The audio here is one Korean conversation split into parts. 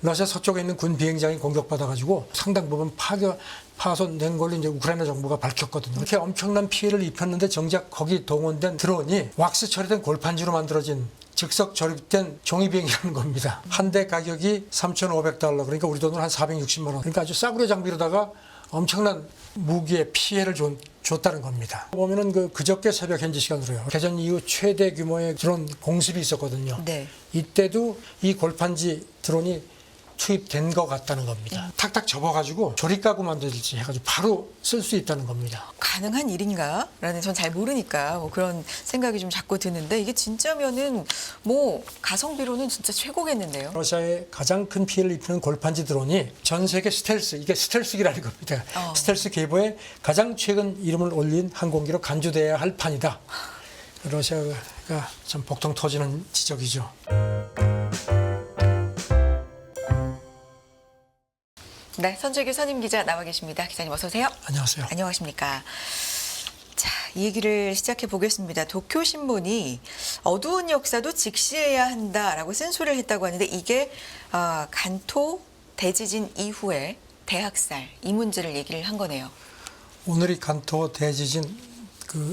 러시아 서쪽에 있는 군 비행장이 공격받아가지고 상당 부분 파손된 걸로 이제 우크라이나 정부가 밝혔거든요. 이렇게 엄청난 피해를 입혔는데 정작 거기 동원된 드론이 왁스 처리된 골판지로 만들어진 즉석 조립된 종이비행이라는 겁니다. 한 대 가격이 $3,500, 그러니까 우리 돈으로 한 460만 원. 그러니까 아주 싸구려 장비로다가 엄청난 무기의 피해를 줬다는 겁니다. 보면은 그저께 새벽 현지 시간으로요. 개전 이후 최대 규모의 드론 공습이 있었거든요. 네. 이때도 이 골판지 드론이 투입된 것 같다는 겁니다. 탁탁 접어가지고 조립가구 만들지 해가지고 바로 쓸 수 있다는 겁니다. 가능한 일인가? 라는 전 잘 모르니까 뭐 그런 생각이 좀 자꾸 드는데 이게 진짜면은 뭐 가성비로는 진짜 최고겠는데요. 러시아에 가장 큰 피해를 입히는 골판지 드론이 전 세계 스텔스, 이게 스텔스기라는 겁니다. 스텔스 계보에 가장 최근 이름을 올린 항공기로 간주돼야 할 판이다. 러시아가 참 복통 터지는 지적이죠. 네, 선재규 선임 기자 나와 계십니다. 기자님 어서 오세요. 안녕하세요. 안녕하십니까. 자, 이 얘기를 시작해 보겠습니다. 도쿄신문이 어두운 역사도 직시해야 한다라고 쓴소리를 했다고 하는데 이게 간토 대지진 이후에 대학살 이 문제를 얘기를 한 거네요. 오늘이 간토 대지진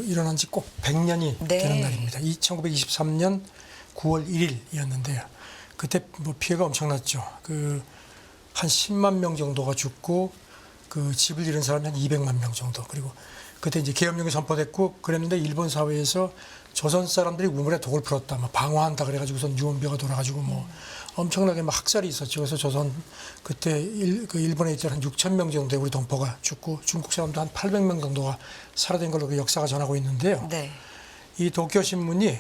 일어난 지 꼭 100년이 네. 되는 날입니다. 1923년 9월 1일이었는데요. 그때 뭐 피해가 엄청났죠. 한 10만 명 정도가 죽고 집을 잃은 사람이 한 200만 명 정도. 그리고 그때 이제 계엄령이 선포됐고 그랬는데 일본 사회에서 조선 사람들이 우물에 독을 풀었다, 막 방화한다 그래가지고선 유언비어가 돌아가지고 뭐 엄청나게 막 학살이 있었죠. 그래서 조선 그때 일본에 있던 한 6천 명 정도의 우리 동포가 죽고 중국 사람도 한 800명 정도가 살아된 걸로 그 역사가 전하고 있는데요. 네. 이 도쿄 신문이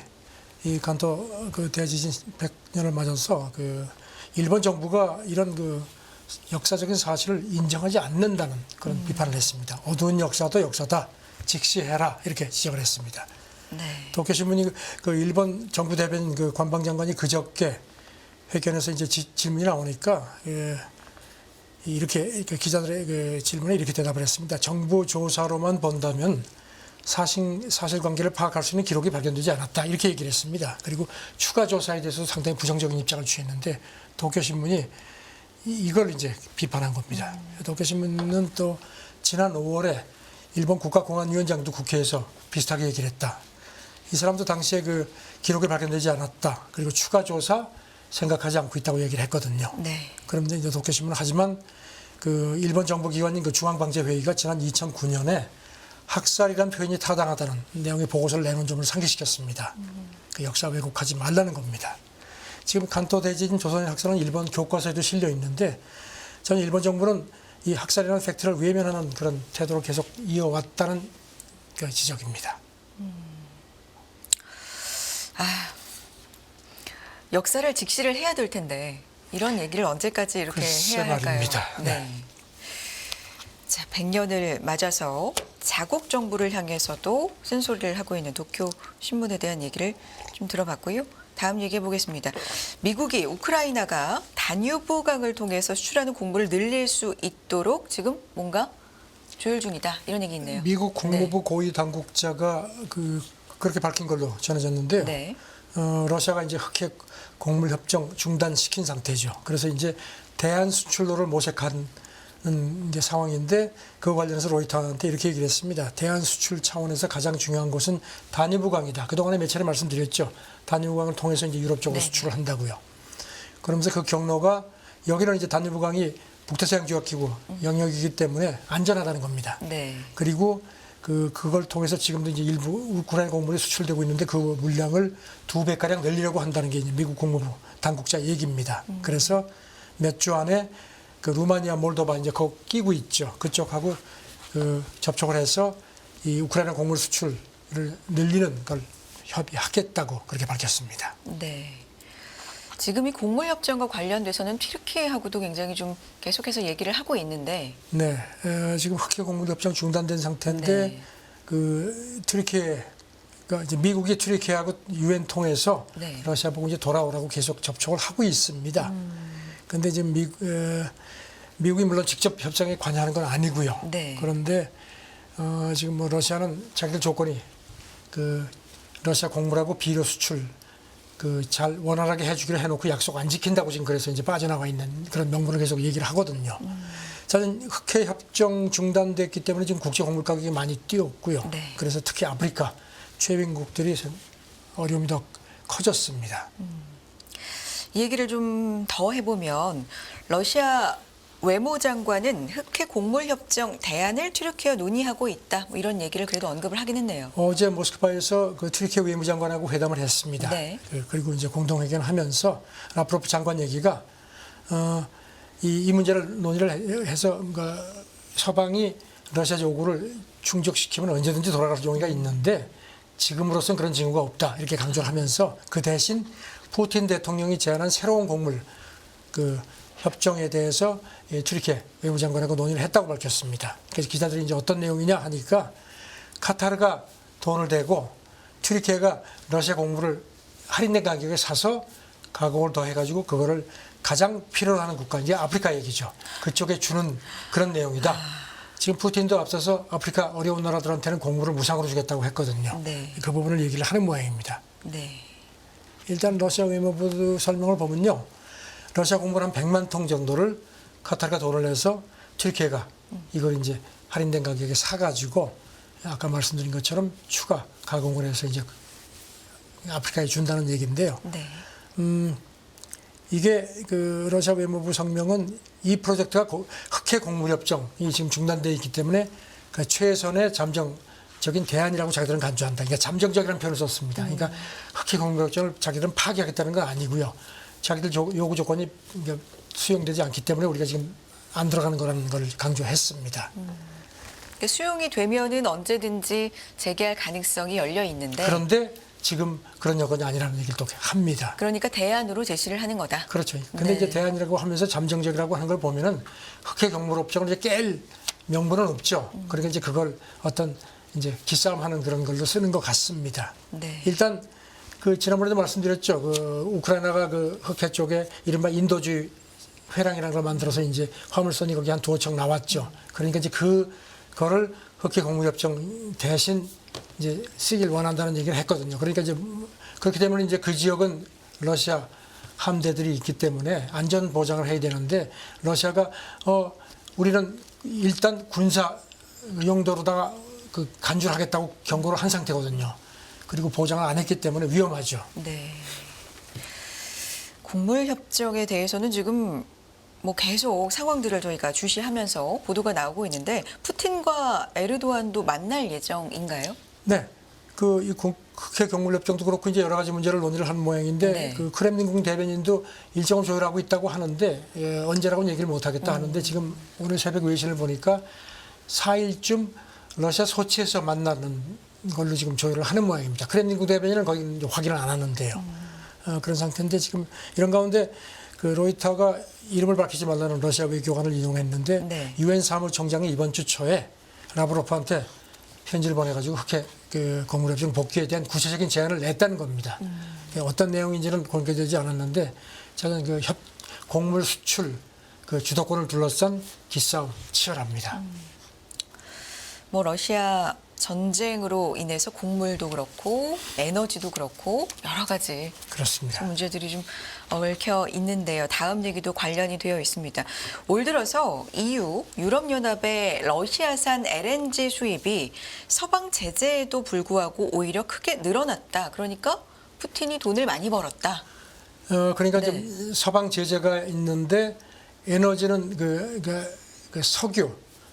이 간토 대지진 100년을 맞아서 일본 정부가 이런 역사적인 사실을 인정하지 않는다는 그런 비판을 했습니다. 어두운 역사도 역사다. 직시해라. 이렇게 지적을 했습니다. 네. 도쿄신문이 일본 정부 대변인 관방장관이 그저께 회견에서 이제 질문이 나오니까 이렇게 기자들의 질문에 이렇게 대답을 했습니다. 정부 조사로만 본다면 사실관계를 파악할 수 있는 기록이 발견되지 않았다. 이렇게 얘기를 했습니다. 그리고 추가 조사에 대해서도 상당히 부정적인 입장을 취했는데 도쿄신문이 이걸 이제 비판한 겁니다. 도쿄신문은 또 지난 5월에 일본 국가공안위원장도 국회에서 비슷하게 얘기를 했다. 이 사람도 당시에 기록이 발견되지 않았다. 그리고 추가 조사 생각하지 않고 있다고 얘기를 했거든요. 네. 그런데 이제 도쿄신문은 하지만 일본 정부기관인 중앙방재회의가 지난 2009년에 학살이라는 표현이 타당하다는 내용의 보고서를 내놓은 점을 상기시켰습니다. 역사 왜곡하지 말라는 겁니다. 지금 간토 대지진 조선의 학살은 일본 교과서에도 실려 있는데 저는 일본 정부는 이 학살이라는 팩트를 외면하는 그런 태도를 계속 이어왔다는 지적입니다. 역사를 직시를 해야 될 텐데 이런 얘기를 언제까지 이렇게 해야 할까요? 말입니다. 네. 자, 100년을 맞아서 자국 정부를 향해서도 쓴소리를 하고 있는 도쿄 신문에 대한 얘기를 좀 들어봤고요. 다음 얘기해 보겠습니다. 미국이 우크라이나가 다뉴브강을 통해서 수출하는 공급을 늘릴 수 있도록 지금 뭔가 조율 중이다. 이런 얘기 있네요. 미국 국무부 고위 당국자가 그렇게 밝힌 걸로 전해졌는데요. 네. 러시아가 이제 흑해 곡물 협정 중단시킨 상태죠. 그래서 이제 대한 수출로를 모색하는 이제 상황인데 그 관련해서 로이터한테 이렇게 얘기를 했습니다. 대한 수출 차원에서 가장 중요한 것은 다뉴브강이다. 그동안에 몇 차례 말씀드렸죠. 다뉴브강을 통해서 이제 유럽 쪽으로 수출을 한다고요. 그러면서 그 경로가 여기는 이제 다뉴브강이 북태서양조약기구 영역이기 때문에 안전하다는 겁니다. 네. 그리고 그걸 통해서 지금도 이제 일부 우크라이나 곡물이 수출되고 있는데 그 물량을 2배가량 늘리려고 한다는 게 이제 미국 국무부 당국자 얘기입니다. 그래서 몇 주 안에 루마니아, 몰도바 이제 거기 끼고 있죠. 그쪽하고 접촉을 해서 이 우크라이나 곡물 수출을 늘리는 걸 협의하겠다고 그렇게 밝혔습니다. 네. 지금 이 곡물 협정과 관련돼서는 튀르키예하고도 굉장히 좀 계속해서 얘기를 하고 있는데. 네, 지금 흑해 곡물 협정 중단된 상태인데 네. 튀르키예가 이제 미국이 튀르키예하고 유엔 통해서 네. 러시아 보고 이제 돌아오라고 계속 접촉을 하고 있습니다. 그런데 이제 미국이 물론 직접 협상에 관여하는 건 아니고요. 네. 그런데 지금 뭐 러시아는 자기들 조건이 러시아 곡물하고 비료 수출 그 잘 원활하게 해주기로 해놓고 약속 안 지킨다고 지금 그래서 이제 빠져나와 있는 그런 명분을 계속 얘기를 하거든요. 저는 흑해 협정 중단됐기 때문에 지금 국제 곡물 가격이 많이 뛰었고요. 네. 그래서 특히 아프리카 최빈국들이 어려움이 더 커졌습니다. 이 얘기를 좀 더 해보면 러시아 외무장관은 흑해 곡물 협정 대안을 튀르키예와 논의하고 있다. 뭐 이런 얘기를 그래도 언급을 하긴 했네요. 어제 모스크바에서 그 튀르키예 외무장관하고 회담을 했습니다. 네. 그리고 이제 공동회견하면서 라프로프 장관 얘기가 이 문제를 논의를 해서 뭔가 서방이 러시아 요구를 충족시키면 언제든지 돌아갈 용의가 있는데 지금으로서는 그런 징후가 없다 이렇게 강조를 하면서 그 대신 푸틴 대통령이 제안한 새로운 곡물 그 협정에 대해서 튀르키예 외무장관하고 논의를 했다고 밝혔습니다. 그래서 기자들이 이제 어떤 내용이냐 하니까 카타르가 돈을 대고 튀르키예가 러시아 곡물을 할인된 가격에 사서 가공을 더 해가지고 그거를 가장 필요로 하는 국가, 이제 아프리카 얘기죠. 그쪽에 주는 그런 내용이다. 지금 푸틴도 앞서서 아프리카 어려운 나라들한테는 곡물을 무상으로 주겠다고 했거든요. 네. 그 부분을 얘기를 하는 모양입니다. 네. 일단 러시아 외무부 설명을 보면요. 러시아 곡물 한 100만 통 정도를 카타르가 돈을 내서 튀르키예가 이걸 이제 할인된 가격에 사가지고 아까 말씀드린 것처럼 추가 가공을 해서 이제 아프리카에 준다는 얘기인데요. 네. 이게 그 러시아 외무부 성명은 이 프로젝트가 흑해 곡물 협정이 지금 중단돼 있기 때문에 그 최선의 잠정적인 대안이라고 자기들은 간주한다. 그러니까 잠정적이라는 표현을 썼습니다. 그러니까 흑해 곡물 협정을 자기들은 파기하겠다는 건 아니고요. 자기들 요구 조건이 수용되지 않기 때문에 우리가 지금 안 들어가는 거라는 걸 강조했습니다. 그러니까 수용이 되면은 언제든지 재개할 가능성이 열려 있는데. 그런데 지금 그런 여건이 아니라는 얘기를 또 합니다. 그러니까 대안으로 제시를 하는 거다. 그렇죠. 근데 네. 이제 대안이라고 하면서 잠정적이라고 하는 걸 보면은 흑해 곡물 업종을 이제 깰 명분은 없죠. 그러니까 이제 그걸 어떤 이제 기싸움하는 그런 걸로 쓰는 것 같습니다. 네. 일단 그 지난번에도 말씀드렸죠. 그 우크라이나가 그 흑해 쪽에 이른바 인도주의 회랑이라는 걸 만들어서 이제 화물선이 거기 한 2척 나왔죠. 그러니까 이제 그거를 흑해 곡물 협정 대신 이제 쓰길 원한다는 얘기를 했거든요. 그러니까 이제 그렇게 되면 이제 그 지역은 러시아 함대들이 있기 때문에 안전 보장을 해야 되는데 러시아가 우리는 일단 군사 용도로다가 그 간주를 하겠다고 경고를 한 상태거든요. 그리고 보장을 안 했기 때문에 위험하죠. 네. 곡물 협정에 대해서는 지금 뭐 계속 상황들을 저희가 주시하면서 보도가 나오고 있는데 푸틴과 에르도안도 만날 예정인가요? 네. 이 흑해 곡물 협정도 그렇고 이제 여러 가지 문제를 논의를 하는 모양인데 네. 그 크렘린궁 대변인도 일정을 조율하고 있다고 하는데 언제라고는 얘기를 못 하겠다 하는데 지금 오늘 새벽 외신을 보니까 4일쯤 러시아 소치에서 만나는 걸로 지금 조율을 하는 모양입니다. 크렘린궁 대변인은 거기 이제 확인을 안 하는데요. 그런 상태인데 지금 이런 가운데 그 로이터가 이름을 밝히지 말라는 러시아 외교관을 인용했는데 네. 유엔 사무총장이 이번 주 초에 라브로프한테 편지를 보내가지고 흑해 그 곡물 협정 복귀에 대한 구체적인 제안을 냈다는 겁니다. 어떤 내용인지는 공개되지 않았는데 저는 그 곡물 수출 그 주도권을 둘러싼 기싸움 치열합니다. 뭐 러시아 전쟁으로 인해서 곡물도 그렇고 에너지도 그렇고 여러 가지 그렇습니다. 문제들이 좀 얽혀 있는데요. 다음 얘기도 관련이 되어 있습니다. 올 들어서 EU, 유럽연합의 러시아산 LNG 수입이 서방 제재에도 불구하고 오히려 크게 늘어났다. 그러니까 푸틴이 돈을 많이 벌었다. 그러니까 네. 좀 서방 제재가 있는데 에너지는 그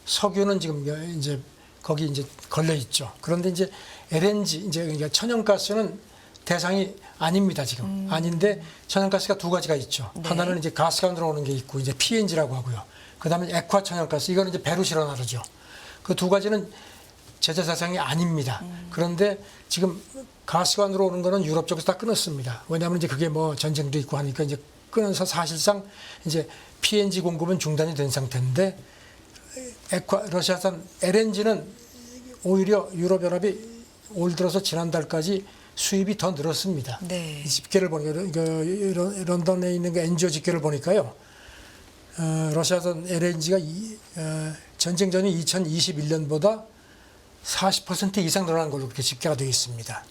석유는 지금 이제 거기 이제 걸려 있죠. 그런데 이제 LNG 이제 그러니까 천연가스는 대상이 아닙니다 지금. 아닌데 천연가스가 두 가지가 있죠. 네. 하나는 이제 가스가 들어오는 게 있고 이제 PNG라고 하고요. 그다음에 액화 천연가스 이거는 이제 배로 실어 나르죠. 그 두 가지는 제재 대상이 아닙니다. 그런데 지금 가스가 들어오는 거는 유럽 쪽에서 다 끊었습니다. 왜냐하면 이제 그게 뭐 전쟁도 있고 하니까 이제 끊어서 사실상 이제 PNG 공급은 중단이 된 상태인데 러시아산 LNG는 오히려 유럽연합이 올 들어서 지난달까지 수입이 더 늘었습니다. 네. 이 집계를 보니까 런던에 있는 그 NGO 집계를 보니까요. 러시아산 LNG가 전쟁 전인 2021년보다 40% 이상 늘어난 걸로 그렇게 집계가 되어 있습니다.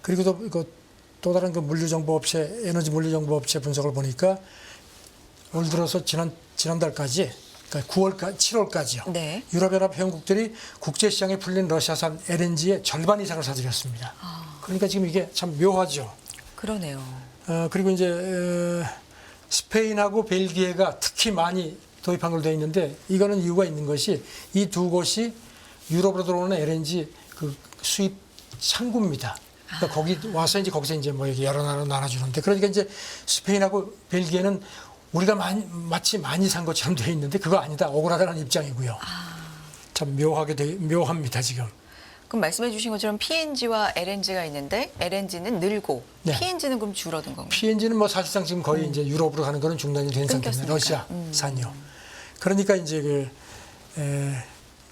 그리고 또 다른 그 물류정보업체, 에너지 물류정보업체 분석을 보니까 올 들어서 지난달까지, 그러니까 9월까지, 7월까지요. 네. 유럽연합 회원국들이 국제시장에 풀린 러시아산 LNG의 절반 이상을 사들였습니다. 그러니까 지금 이게 참 묘하죠. 그러네요. 그리고 이제 스페인하고 벨기에가 특히 많이 도입한 걸로 되어 있는데 이거는 이유가 있는 것이 이 두 곳이 유럽으로 들어오는 LNG 그 수입 창구입니다. 그러니까 거기 와서 이제 거기서 이제 뭐 여러 나라로 나눠주는데 그러니까 이제 스페인하고 벨기에는 우리가 마치 많이 산 것처럼 되어 있는데 그거 아니다. 억울하다는 입장이고요. 참 묘합니다 지금. 그럼 말씀해 주신 것처럼 PNG와 LNG가 있는데 LNG는 늘고 네. PNG는 그럼 줄어든 건가요? PNG는 뭐 사실상 지금 거의 이제 유럽으로 가는 거는 중단이 된 상태입니다. 끊겼으니까. 러시아산이요. 그러니까 이제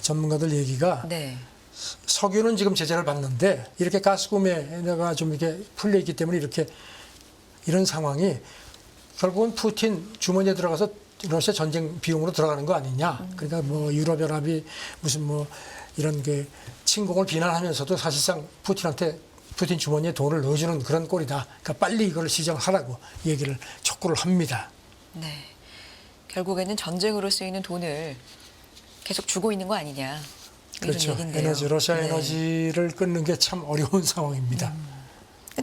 전문가들 얘기가 네. 석유는 지금 제재를 받는데 이렇게 가스 구매가 좀 이렇게 풀려 있기 때문에 이렇게 이런 상황이 결국은 푸틴 주머니에 들어가서 러시아 전쟁 비용으로 들어가는 거 아니냐. 그러니까 뭐 유럽연합이 무슨 뭐 이런 게 침공을 비난하면서도 사실상 푸틴 주머니에 돈을 넣어주는 그런 꼴이다. 그러니까 빨리 이걸 시정하라고 얘기를 촉구를 합니다. 네. 결국에는 전쟁으로 쓰이는 돈을 계속 주고 있는 거 아니냐. 이런 그렇죠. 얘긴데요. 러시아 네. 에너지를 끊는 게 참 어려운 상황입니다.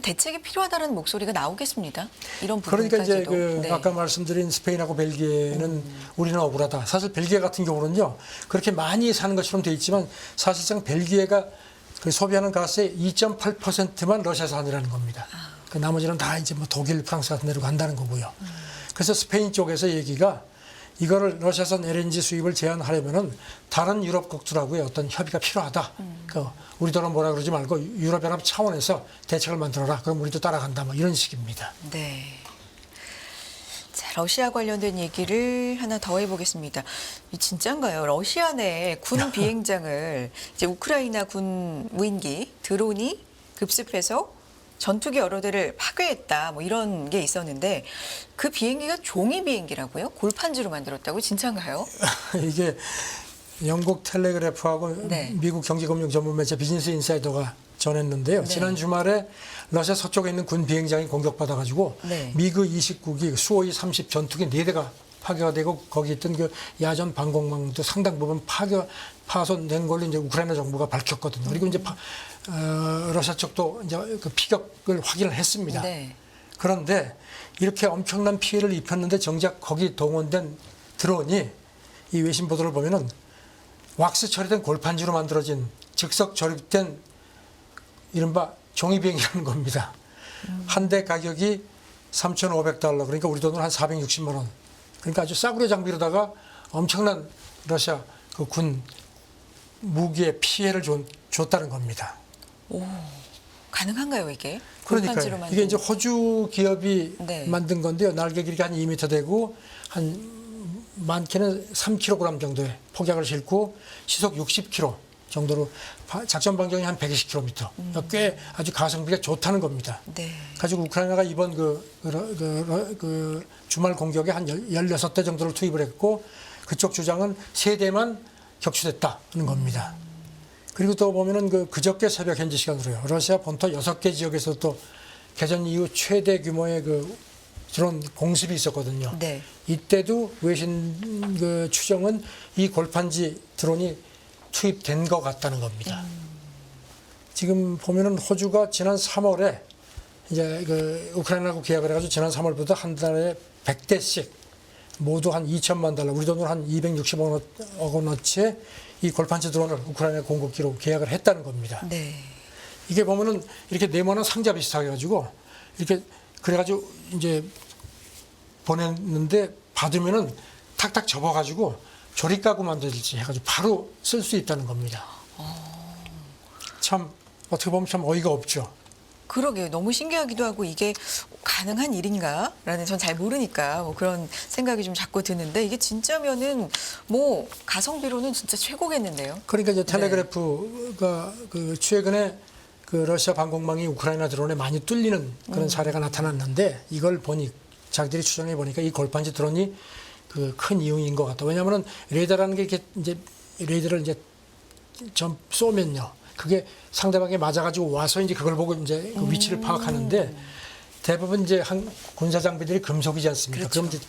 대책이 필요하다는 목소리가 나오겠습니다. 이런 그러니까 이제 부분까지도. 네. 아까 말씀드린 스페인하고 벨기에는 우리는 억울하다. 사실 벨기에 같은 경우는요. 그렇게 많이 사는 것처럼 돼 있지만 사실상 벨기에가 그 소비하는 가스의 2.8%만 러시아산이라는 겁니다. 그 나머지는 다 이제 뭐 독일, 프랑스 같은 데로 간다는 거고요. 그래서 스페인 쪽에서 얘기가 이거를 러시아산 LNG 수입을 제한하려면은 다른 유럽국들하고의 어떤 협의가 필요하다. 그 우리들은 뭐라 그러지 말고 유럽연합 차원에서 대책을 만들어라. 그럼 우리도 따라간다. 뭐 이런 식입니다. 네. 자, 러시아 관련된 얘기를 하나 더 해보겠습니다. 이 진짠가요? 러시아 내 군 비행장을 이제 우크라이나 군 무인기 드론이 급습해서 전투기 여러 대를 파괴했다. 뭐 이런 게 있었는데 그 비행기가 종이 비행기라고요? 골판지로 만들었다고? 진짠가요? 이게 영국 텔레그래프하고 네. 미국 경제금융 전문 매체 비즈니스 인사이더가 전했는데요. 네. 지난 주말에 러시아 서쪽에 있는 군 비행장이 공격받아가지고 네. 미그 29기 수호이 30 전투기 4대가 파괴가 되고 거기 있던 그 야전 방공망도 상당 부분 파손된 걸로 이제 우크라이나 정부가 밝혔거든요. 그리고 이제 러시아 쪽도 이제 그 피격을 확인을 했습니다. 네. 그런데 이렇게 엄청난 피해를 입혔는데 정작 거기 동원된 드론이 이 외신 보도를 보면은 왁스 처리된 골판지로 만들어진 즉석 조립된 이른바 종이 비행기라는 겁니다. 한 대 가격이 $3,500 그러니까 우리 돈으로 한 460만 원. 그러니까 아주 싸구려 장비로다가 엄청난 러시아 그 군 무기에 피해를 줬다는 겁니다. 오, 가능한가요 이게? 그러니까요. 골판지로 만든. 이게 이제 호주 기업이 네. 만든 건데요. 날개 길이가 한 2m 되고 한 많게는 3kg 정도의 폭약을 싣고 시속 60km 정도로 작전 반경이 한 120km. 그러니까 꽤 아주 가성비가 좋다는 겁니다. 네. 가지고 우크라이나가 이번 그 주말 공격에 한 16대 정도를 투입을 했고 그쪽 주장은 3대만 격추됐다는 겁니다. 그리고 또 보면은 그저께 새벽 현지 시간으로요. 러시아 본토 6개 지역에서 또 개전 이후 최대 규모의 그 드론 공습이 있었거든요. 네. 이때도 외신 그 추정은 이 골판지 드론이 투입된 것 같다는 겁니다. 지금 보면은 호주가 지난 3월에 이제 그 우크라이나하고 계약을 해가지고 지난 3월부터 한 달에 100대씩 모두 한 $2천만 우리 돈으로 한 260억 원어치의 이 골판지 드론을 우크라이나 공급기로 계약을 했다는 겁니다. 네. 이게 보면은 이렇게 네모난 상자 비슷하게 가지고 이렇게 그래가지고 이제 보냈는데 받으면은 탁탁 접어가지고 조립가구 만들지 해가지고 바로 쓸 수 있다는 겁니다. 참 어떻게 보면 참 어이가 없죠. 그러게요. 너무 신기하기도 하고 이게 가능한 일인가라는 전 잘 모르니까 뭐 그런 생각이 좀 자꾸 드는데 이게 진짜면은 뭐 가성비로는 진짜 최고겠는데요. 그러니까 이제 텔레그래프가 그 최근에 그 러시아 방공망이 우크라이나 드론에 많이 뚫리는 그런 사례가 나타났는데 이걸 보니 자기들이 추정해 보니까 이 골판지 드론이 그 큰 이유인 것 같다. 왜냐하면은 레이더라는 게 이렇게 이제 레이더를 이제 좀 쏘면요. 그게 상대방에 맞아가지고 와서 이제 그걸 보고 이제 그 위치를 파악하는데 대부분 이제 군사 장비들이 금속이지 않습니까? 그렇죠. 그럼 이제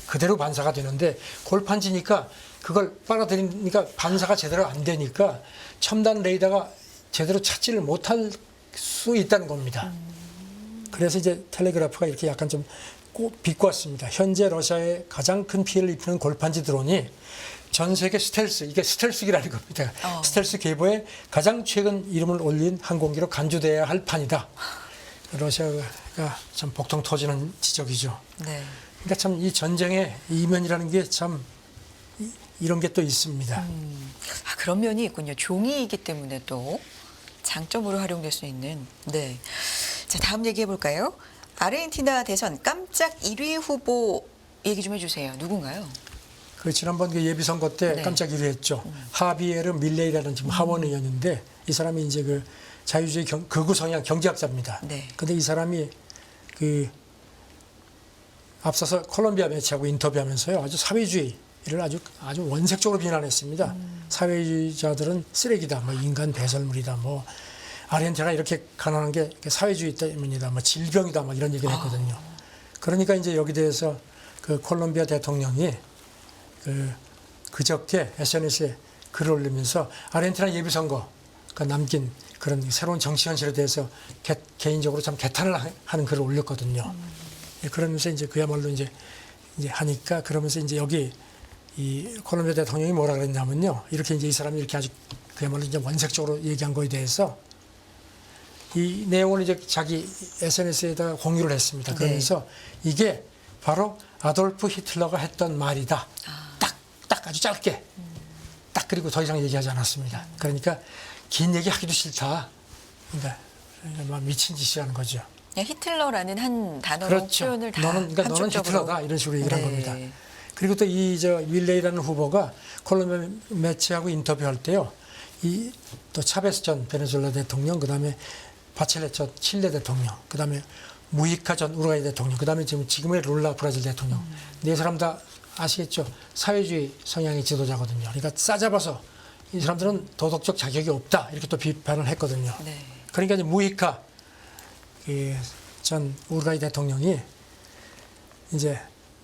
그대로 반사가 되는데 골판지니까 그걸 빨아들이니까 반사가 제대로 안 되니까 첨단 레이더가 제대로 찾지를 못할 수 있다는 겁니다. 그래서 이제 텔레그라프가 이렇게 약간 좀 비꼬았습니다. 현재 러시아에 가장 큰 피해를 입히는 골판지 드론이 전 세계 스텔스, 이게 스텔스기라는 겁니다. 스텔스 계보에 가장 최근 이름을 올린 항공기로 간주돼야 할 판이다. 러시아가 참 복통 터지는 지적이죠. 네. 그러니까 참 이 전쟁의 이면이라는 게 참 이런 게 또 있습니다. 아, 그런 면이 있군요. 종이이기 때문에 또 장점으로 활용될 수 있는. 네. 자, 다음 얘기해 볼까요? 아르헨티나 대선 깜짝 1위 후보 얘기 좀 해주세요. 누군가요? 그 지난번 그 예비 선거 때 네. 깜짝 1위 했죠. 하비에르 밀레이라는 지금 하원 의원인데 이 사람이 이제 그 자유주의 극우 성향 경제학자입니다. 네. 근데 이 사람이 그 앞서서 콜롬비아 매체하고 인터뷰하면서요. 아주 사회주의를 아주 원색적으로 비난했습니다. 사회주의자들은 쓰레기다. 뭐 인간 배설물이다. 뭐 아르헨티나 이렇게 가난한 게 사회주의 때문이다. 뭐 질병이다. 뭐 이런 얘기를 했거든요. 그러니까 이제 여기 대해서 그 콜롬비아 대통령이 그저께 SNS에 글을 올리면서 아르헨티나 예비선거 남긴 그런 새로운 정치 현실에 대해서 개인적으로 참 개탄을 하는 글을 올렸거든요. 그러면서 이제 그야말로 이제 하니까 그러면서 이제 여기 이 콜롬비아 대통령이 뭐라 그랬냐면요. 이렇게 이제 이 사람이 이렇게 아주 그야말로 이제 원색적으로 얘기한 거에 대해서 이 내용을 이제 자기 SNS에다가 공유를 했습니다. 그러면서 이게 바로 아돌프 히틀러가 했던 말이다. 딱 아주 짧게. 딱 그리고 더 이상 얘기하지 않았습니다. 그러니까 긴 얘기 하기도 싫다. 그러니까 막 미친 짓이라는 거죠. 그냥 히틀러라는 한 단어로 그렇죠. 표현을 다 너는 한쪽적으로. 히틀러다 이런 식으로 얘기를 한 네. 겁니다. 그리고 또 이 윌레이라는 후보가 콜롬비아 매체하고 인터뷰할 때요. 이 또 차베스 전 베네수엘라 대통령, 그다음에 바첼렛 전 칠레 대통령, 그다음에 무히카 전 우루과이 대통령, 그다음에 지금의 룰라 브라질 대통령 네 사람 다 아시겠죠? 사회주의 성향의 지도자거든요. 그러니까 싸잡아서 이 사람들은 도덕적 자격이 없다 이렇게 또 비판을 했거든요. 네. 그러니까 이제 무히카 전 우루과이 대통령이 이제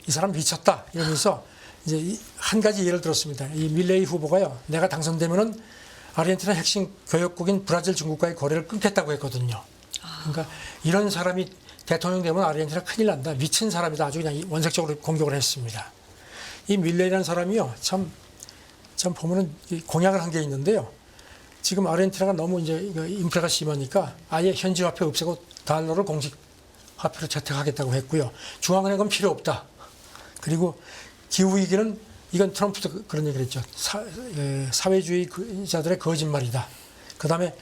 이 사람 미쳤다 이러면서 이제 한 가지 예를 들었습니다. 이 밀레이 후보가요, 내가 당선되면은 아르헨티나 핵심 교역국인 브라질, 중국과의 거래를 끊겠다고 했거든요. 그러니까 이런 사람이 대통령 되면 아르헨티나 큰일 난다, 미친 사람이다, 아주 그냥 원색적으로 공격을 했습니다. 이 밀레이라는 사람이요, 참 보면은 공약을 한 게 있는데요. 지금 아르헨티나가 너무 이제 인플레가 심하니까 아예 현지 화폐 없애고 달러를 공식 화폐로 채택하겠다고 했고요. 중앙은행은 필요 없다. 그리고 기후 위기는 이건 트럼프도 그런 얘기를 했죠. 사회주의자들의 거짓말이다. 그다음에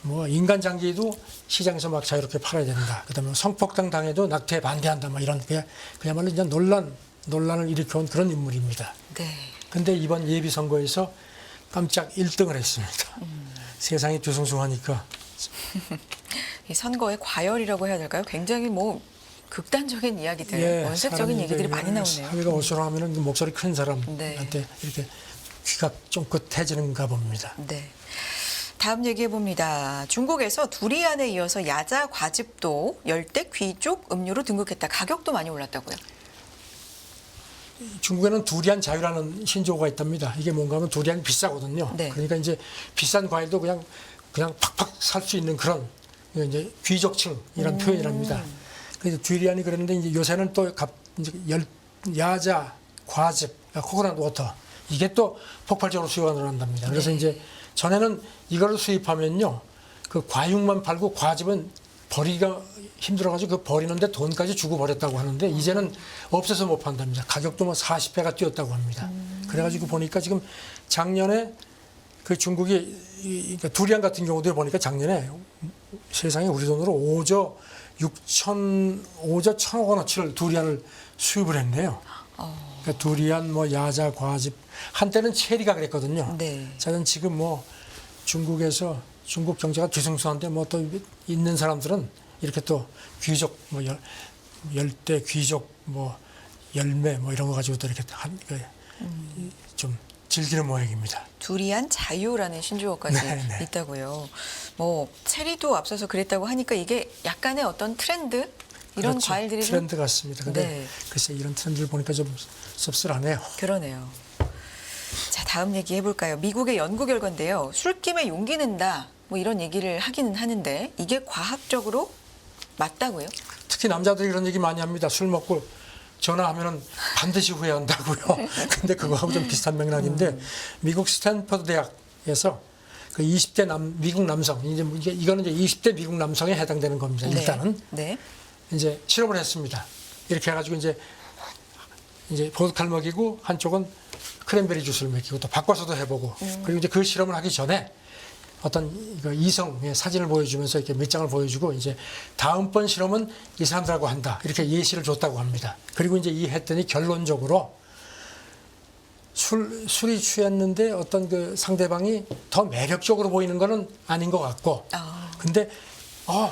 뭐 인간 장기도 시장에서 막 자유롭게 팔아야 된다. 그다음에 성폭행 당해도 낙태에 반대한다. 뭐 이런 그야말로 이제 논란을 일으켜온 그런 인물입니다. 네. 근데 이번 예비 선거에서 깜짝 1등을 했습니다. 세상이 뒤숭숭하니까. 이 선거의 과열이라고 해야 될까요? 굉장히 뭐 극단적인 이야기들, 원색적인 얘기들이 많이 나오네요. 사회가 어수선하면 목소리 큰 사람한테 네. 이렇게 귀가 쫑긋해지는가 봅니다. 네. 다음 얘기해 봅니다. 중국에서 두리안에 이어서 야자 과즙도 열대 귀족 음료로 등극했다. 가격도 많이 올랐다고요? 중국에는 두리안 자유라는 신조어가 있답니다. 이게 뭔가 하면 두리안이 비싸거든요. 네. 그러니까 이제 비싼 과일도 그냥 팍팍 살 수 있는 그런 이제 귀족층이라는 표현이랍니다. 그래서 두리안이 그랬는데 이제 요새는 또 이제 야자, 과즙, 코코넛 워터 이게 또 폭발적으로 수요가 늘어난답니다. 그래서 이제 전에는 이걸 수입하면요, 그 과육만 팔고 과즙은 버리기가 힘들어가지고 그 버리는데 돈까지 주고 버렸다고 하는데 이제는 없어서 못 판답니다. 가격도 뭐 40배가 뛰었다고 합니다. 그래가지고 보니까 지금 작년에 그 중국이 그러니까 두리안 같은 경우도 보니까 작년에 세상에 우리 돈으로 5조 1천억 원어치를 두리안을 수입을 했네요. 그러니까 두리안, 뭐 야자, 과즙, 한때는 체리가 그랬거든요. 네. 저는 지금 뭐 중국에서 중국 경제가 뒤숭숭한데 뭐 또 있는 사람들은 이렇게 또 귀족 뭐 열대 귀족 뭐 열매 뭐 이런 거 가지고 또 이렇게 좀 즐기는 모양입니다. 두리안 자유라는 신조어까지 네네. 있다고요. 뭐 체리도 앞서서 그랬다고 하니까 이게 약간의 어떤 트렌드, 이런 그렇죠. 과일들이 좀- 트렌드 같습니다. 근데 네. 글쎄 이런 트렌드를 보니까 좀 씁쓸하네요. 그러네요. 자, 다음 얘기 해볼까요? 미국의 연구 결과인데요. 술김에 용기 낸다. 뭐 이런 얘기를 하기는 하는데 이게 과학적으로 맞다고요? 특히 남자들이 이런 얘기 많이 합니다. 술 먹고 전화하면은 반드시 후회한다고요. 근데 그거하고 좀 비슷한 맥락인데 미국 스탠퍼드 대학에서 그 20대 미국 남성 이거는 이제 20대 미국 남성에 해당되는 겁니다. 일단은 네. 이제 실험을 했습니다. 이렇게 해가지고 이제 보드카를 먹이고 한쪽은 크랜베리 주스를 먹이고 또 바꿔서도 해보고 그리고 이제 그 실험을 하기 전에 어떤 이성의 사진을 보여주면서 이렇게 몇 장을 보여주고 이제 다음번 실험은 이 사람들하고 한다 이렇게 예시를 줬다고 합니다. 그리고 이제 이 했더니 결론적으로 술이 취했는데 어떤 그 상대방이 더 매력적으로 보이는 거는 아닌 것 같고 근데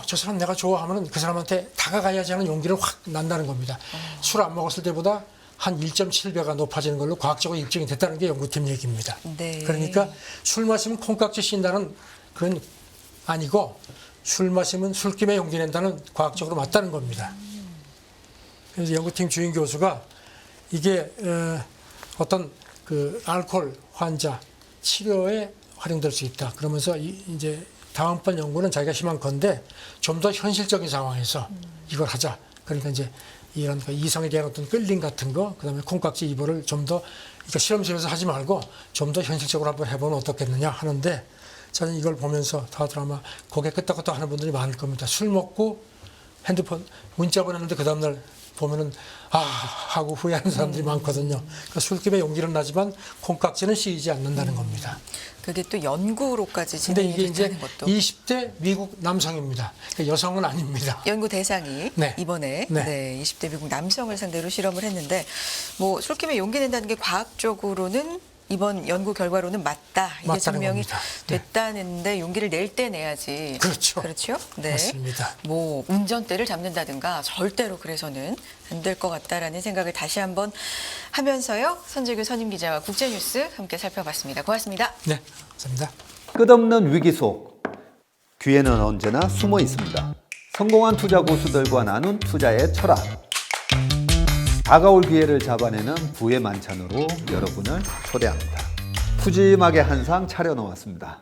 저 사람 내가 좋아하면 그 사람한테 다가가야지 하는 용기를 확 난다는 겁니다. 술 안 먹었을 때보다 한 1.7배가 높아지는 걸로 과학적으로 입증이 됐다는 게 연구팀 얘기입니다. 네. 그러니까 술 마시면 콩깍지 씌인다는 그건 아니고 술 마시면 술김에 용기 낸다는 과학적으로 맞다는 겁니다. 그래서 연구팀 주임 교수가 이게 어떤 그 알코올 환자 치료에 활용될 수 있다. 그러면서 이제 다음번 연구는 자기가 희망 건데 좀 더 현실적인 상황에서 이걸 하자. 그러니까 이제 이런 이성에 대한 어떤 끌림 같은 거, 그다음에 콩깍지 이불을 좀 더 그러니까 실험실에서 하지 말고 좀 더 현실적으로 한번 해보면 어떻겠느냐 하는데 저는 이걸 보면서 다들 아마 고개 끄덕끄덕 하는 분들이 많을 겁니다. 술 먹고 핸드폰 문자 보냈는데 그 다음날 보면은 하고 후회하는 사람들이 많거든요. 그러니까 술김에 용기는 나지만 콩깍지는 씌이지 않는다는 겁니다. 그게 또 연구로까지 근데 진행이 이게 이제 됐다는 것도 20대 미국 남성입니다. 그러니까 여성은 아닙니다. 연구 대상이 네. 이번에 네. 20대 미국 남성을 상대로 실험을 했는데 뭐 술김에 용기 낸다는 게 과학적으로는 이번 연구 결과로는 맞다. 이게 맞다는 증명이 겁니다. 네. 됐다는데 용기를 낼 때 내야지. 그렇죠. 그렇죠? 네. 맞습니다. 뭐 운전대를 잡는다든가 절대로 그래서는 안 될 것 같다라는 생각을 다시 한번 하면서요. 선재규 선임 기자와 국제뉴스 함께 살펴봤습니다. 고맙습니다. 네, 감사합니다. 끝없는 위기 속 기회는 언제나 숨어 있습니다. 성공한 투자 고수들과 나눈 투자의 철학. 다가올 기회를 잡아내는 부의 만찬으로 여러분을 초대합니다. 푸짐하게 한 상 차려놓았습니다.